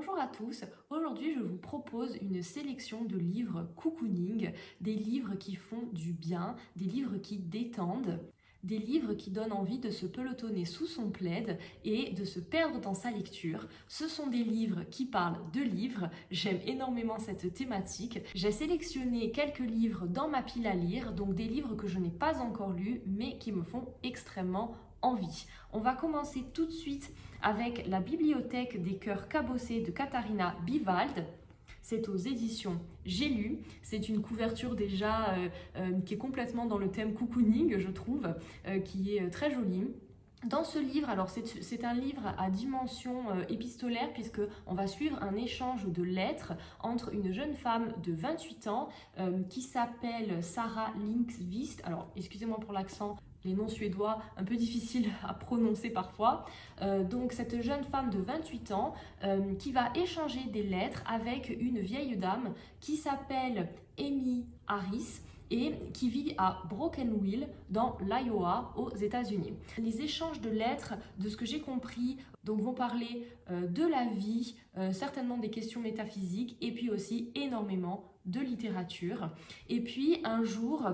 Bonjour à tous, aujourd'hui je vous propose une sélection de livres cocooning, des livres qui font du bien, des livres qui détendent, des livres qui donnent envie de se pelotonner sous son plaid et de se perdre dans sa lecture. Ce sont des livres qui parlent de livres, j'aime énormément cette thématique. J'ai sélectionné quelques livres dans ma pile à lire, donc des livres que je n'ai pas encore lus mais qui me font extrêmement envie. On va commencer tout de suite avec La bibliothèque des cœurs cabossés de Katharina Biwald. C'est aux éditions J'ai lu. C'est une couverture déjà qui est complètement dans le thème cocooning, je trouve, qui est très jolie. Dans ce livre, alors c'est un livre à dimension épistolaire puisque on va suivre un échange de lettres entre une jeune femme de 28 ans qui s'appelle Sarah Lindqvist. Alors excusez-moi pour l'accent, les noms suédois un peu difficiles à prononcer parfois. Donc cette jeune femme de 28 ans qui va échanger des lettres avec une vieille dame qui s'appelle Amy Harris et qui vit à Broken Wheel dans l'Iowa aux États-Unis. Les échanges de lettres, de ce que j'ai compris, donc vont parler de la vie, certainement des questions métaphysiques et puis aussi énormément de littérature. Et puis un jour,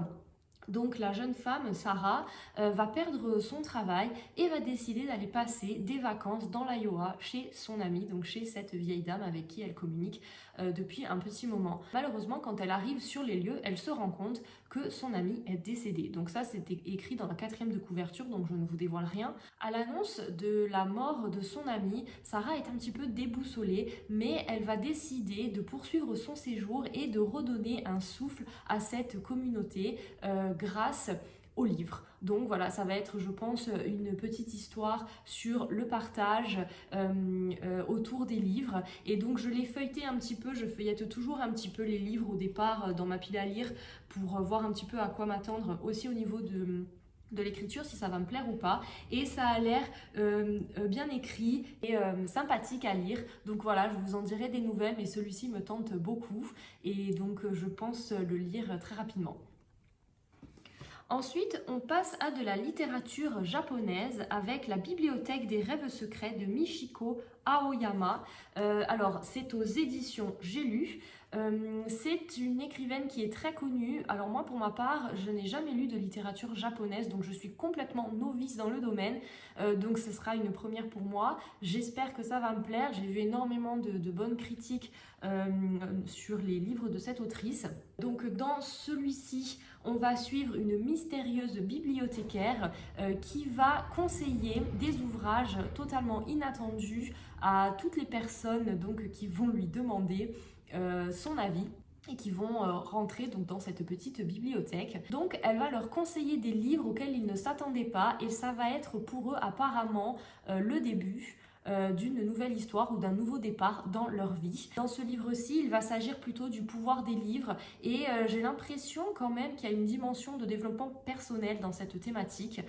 donc la jeune femme, Sarah, va perdre son travail et va décider d'aller passer des vacances dans l'Iowa chez son amie, donc chez cette vieille dame avec qui elle communique depuis un petit moment. Malheureusement, quand elle arrive sur les lieux, elle se rend compte que son amie est décédée. Donc ça, c'était écrit dans la 4e de couverture, donc je ne vous dévoile rien. À l'annonce de la mort de son amie, Sarah est un petit peu déboussolée, mais elle va décider de poursuivre son séjour et de redonner un souffle à cette communauté grâce au livre. Donc voilà, ça va être, je pense, une petite histoire sur le partage autour des livres. Et donc je l'ai feuilleté un petit peu, je feuillette toujours un petit peu les livres au départ dans ma pile à lire pour voir un petit peu à quoi m'attendre aussi au niveau de l'écriture, si ça va me plaire ou pas, et ça a l'air bien écrit et sympathique à lire, donc voilà, je vous en dirai des nouvelles, mais celui-ci me tente beaucoup et donc je pense le lire très rapidement. Ensuite, on passe à de la littérature japonaise avec La bibliothèque des rêves secrets de Michiko Aoyama. Alors, c'est aux éditions J'ai lu. C'est une écrivaine qui est très connue. Alors moi, pour ma part, je n'ai jamais lu de littérature japonaise, donc je suis complètement novice dans le domaine. Donc ce sera une première pour moi. J'espère que ça va me plaire. J'ai vu énormément de bonnes critiques sur les livres de cette autrice. Donc dans celui-ci, on va suivre une mystérieuse bibliothécaire qui va conseiller des ouvrages totalement inattendus à toutes les personnes donc, qui vont lui demander son avis et qui vont rentrer donc, dans cette petite bibliothèque. Donc elle va leur conseiller des livres auxquels ils ne s'attendaient pas et ça va être pour eux apparemment le début d'une nouvelle histoire ou d'un nouveau départ dans leur vie. Dans ce livre-ci, il va s'agir plutôt du pouvoir des livres et j'ai l'impression quand même qu'il y a une dimension de développement personnel dans cette thématique.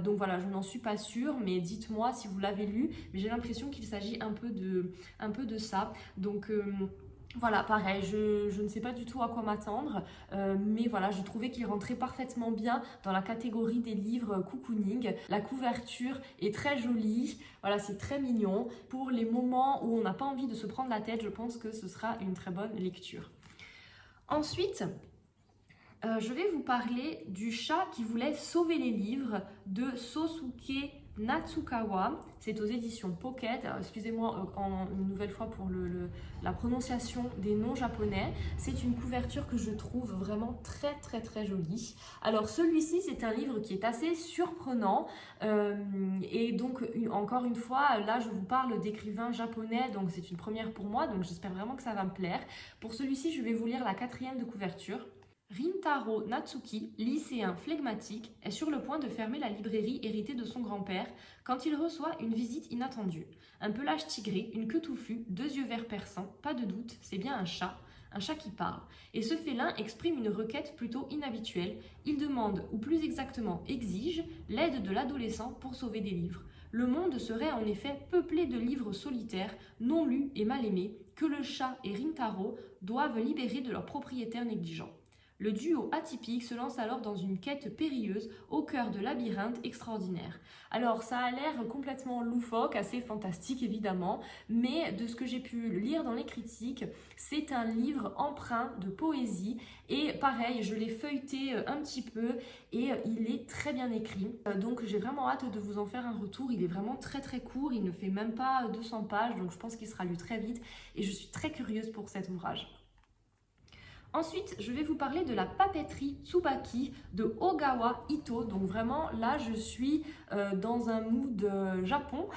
Donc voilà, je n'en suis pas sûre, mais dites-moi si vous l'avez lu, mais j'ai l'impression qu'il s'agit un peu de ça. Donc voilà, pareil, je ne sais pas du tout à quoi m'attendre, mais voilà, je trouvais qu'il rentrait parfaitement bien dans la catégorie des livres cocooning. La couverture est très jolie, voilà, c'est très mignon. Pour les moments où on n'a pas envie de se prendre la tête, je pense que ce sera une très bonne lecture. Ensuite, je vais vous parler du chat qui voulait sauver les livres de Sosuke Natsukawa. C'est aux éditions Pocket. Excusez-moi une nouvelle fois pour la prononciation des noms japonais. C'est une couverture que je trouve vraiment très jolie. Alors celui-ci, c'est un livre qui est assez surprenant et donc encore une fois, là je vous parle d'écrivains japonais, donc c'est une première pour moi, donc j'espère vraiment que ça va me plaire. Pour celui-ci, je vais vous lire la 4e de couverture. Rintaro Natsuki, lycéen flegmatique, est sur le point de fermer la librairie héritée de son grand-père quand il reçoit une visite inattendue. Un pelage tigré, une queue touffue, 2 yeux verts perçants, pas de doute, c'est bien un chat qui parle. Et ce félin exprime une requête plutôt inhabituelle. Il demande, ou plus exactement exige, l'aide de l'adolescent pour sauver des livres. Le monde serait en effet peuplé de livres solitaires, non lus et mal aimés, que le chat et Rintaro doivent libérer de leurs propriétaires négligents. Le duo atypique se lance alors dans une quête périlleuse au cœur de labyrinthes extraordinaires. Alors ça a l'air complètement loufoque, assez fantastique évidemment, mais de ce que j'ai pu lire dans les critiques, c'est un livre empreint de poésie et pareil, je l'ai feuilleté un petit peu et il est très bien écrit. Donc j'ai vraiment hâte de vous en faire un retour, il est vraiment très très court, il ne fait même pas 200 pages, donc je pense qu'il sera lu très vite et je suis très curieuse pour cet ouvrage. Ensuite, je vais vous parler de la papeterie Tsubaki de Ogawa Ito. Donc vraiment, là, je suis dans un mood Japon.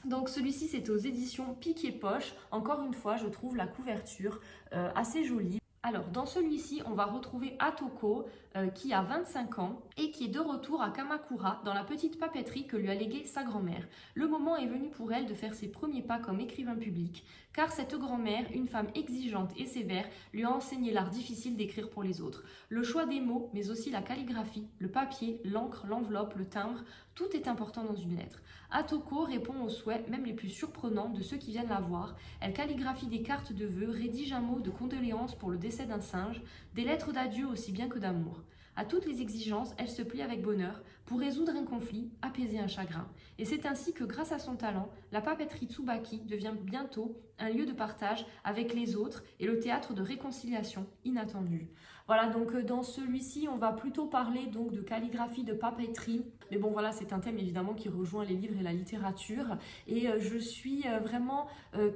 Donc celui-ci, c'est aux éditions Pic et Poche. Encore une fois, je trouve la couverture assez jolie. Alors, dans celui-ci, on va retrouver Atoko, qui a 25 ans et qui est de retour à Kamakura dans la petite papeterie que lui a léguée sa grand-mère. Le moment est venu pour elle de faire ses premiers pas comme écrivain public, car cette grand-mère, une femme exigeante et sévère, lui a enseigné l'art difficile d'écrire pour les autres. Le choix des mots, mais aussi la calligraphie, le papier, l'encre, l'enveloppe, le timbre, tout est important dans une lettre. Atoko répond aux souhaits, même les plus surprenants, de ceux qui viennent la voir. Elle calligraphie des cartes de vœux, rédige un mot de condoléances pour le décès d'un singe, des lettres d'adieu aussi bien que d'amour. À toutes les exigences, elle se plie avec bonheur pour résoudre un conflit, apaiser un chagrin. Et c'est ainsi que, grâce à son talent, la papeterie Tsubaki devient bientôt un lieu de partage avec les autres et le théâtre de réconciliation inattendue. Voilà, donc dans celui-ci, on va plutôt parler donc de calligraphie, de papeterie. Mais bon, voilà, c'est un thème évidemment qui rejoint les livres et la littérature. Et je suis vraiment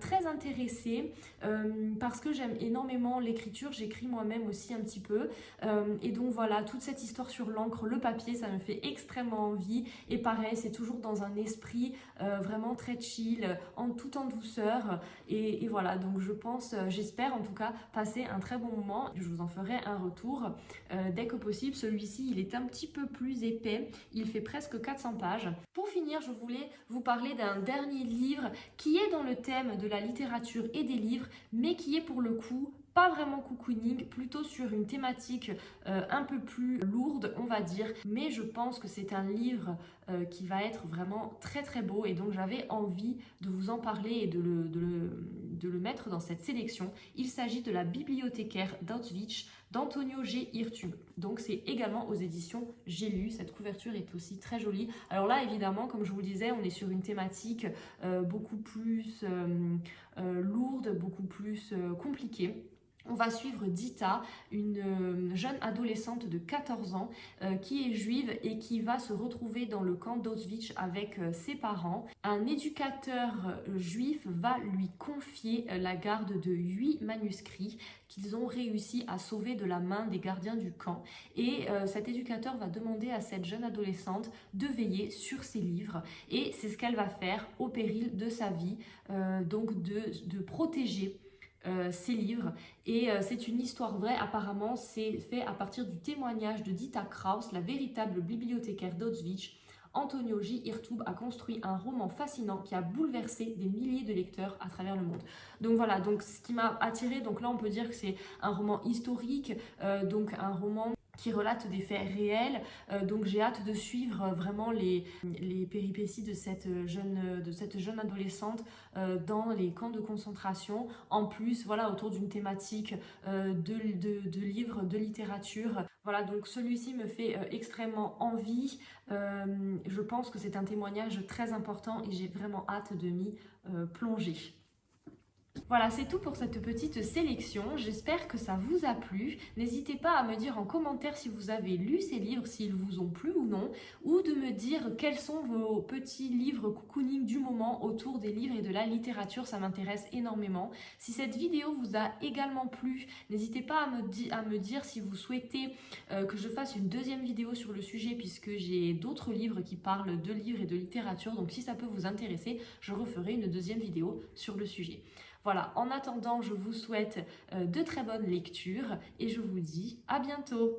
très intéressée parce que j'aime énormément l'écriture. J'écris moi-même aussi un petit peu. Et donc voilà, toute cette histoire sur l'encre, le papier, ça me fait extrêmement envie. Et pareil, c'est toujours dans un esprit vraiment très chill, tout en douceur. Et voilà, donc je pense, j'espère en tout cas, passer un très bon moment. Je vous en ferai un retour dès que possible. Celui-ci, il est un petit peu plus épais. Il fait presque 400 pages. Pour finir, je voulais vous parler d'un dernier livre qui est dans le thème de la littérature et des livres, mais qui est pour le coup pas vraiment cocooning, plutôt sur une thématique un peu plus lourde, on va dire. Mais je pense que c'est un livre qui va être vraiment très très beau et donc j'avais envie de vous en parler et de le mettre dans cette sélection. Il s'agit de La bibliothécaire d'Auschwitz d'Antonio G. Hirtub. Donc c'est également aux éditions J'ai lu. Cette couverture est aussi très jolie. Alors là, évidemment, comme je vous le disais, on est sur une thématique beaucoup plus lourde, beaucoup plus compliquée. On va suivre Dita, une jeune adolescente de 14 ans qui est juive et qui va se retrouver dans le camp d'Auschwitz avec ses parents. Un éducateur juif va lui confier la garde de 8 manuscrits qu'ils ont réussi à sauver de la main des gardiens du camp. Et cet éducateur va demander à cette jeune adolescente de veiller sur ses livres. Et c'est ce qu'elle va faire au péril de sa vie, donc de protéger ses livres et c'est une histoire vraie. Apparemment c'est fait à partir du témoignage de Dita Kraus, la véritable bibliothécaire d'Auschwitz. Antonio J. Hirtub a construit un roman fascinant qui a bouleversé des milliers de lecteurs à travers le monde. Donc voilà, donc ce qui m'a attiré, donc là on peut dire que c'est un roman historique, donc un roman qui relate des faits réels, donc j'ai hâte de suivre vraiment les péripéties de cette jeune adolescente dans les camps de concentration, en plus voilà autour d'une thématique de livres, de littérature. Voilà, donc celui-ci me fait extrêmement envie, je pense que c'est un témoignage très important et j'ai vraiment hâte de m'y plonger. Voilà, c'est tout pour cette petite sélection. J'espère que ça vous a plu. N'hésitez pas à me dire en commentaire si vous avez lu ces livres, s'ils vous ont plu ou non, ou de me dire quels sont vos petits livres cocooning du moment autour des livres et de la littérature. Ça m'intéresse énormément. Si cette vidéo vous a également plu, n'hésitez pas à me dire si vous souhaitez que je fasse une deuxième vidéo sur le sujet, puisque j'ai d'autres livres qui parlent de livres et de littérature. Donc si ça peut vous intéresser, je referai une deuxième vidéo sur le sujet. Voilà, en attendant, je vous souhaite de très bonnes lectures et je vous dis à bientôt.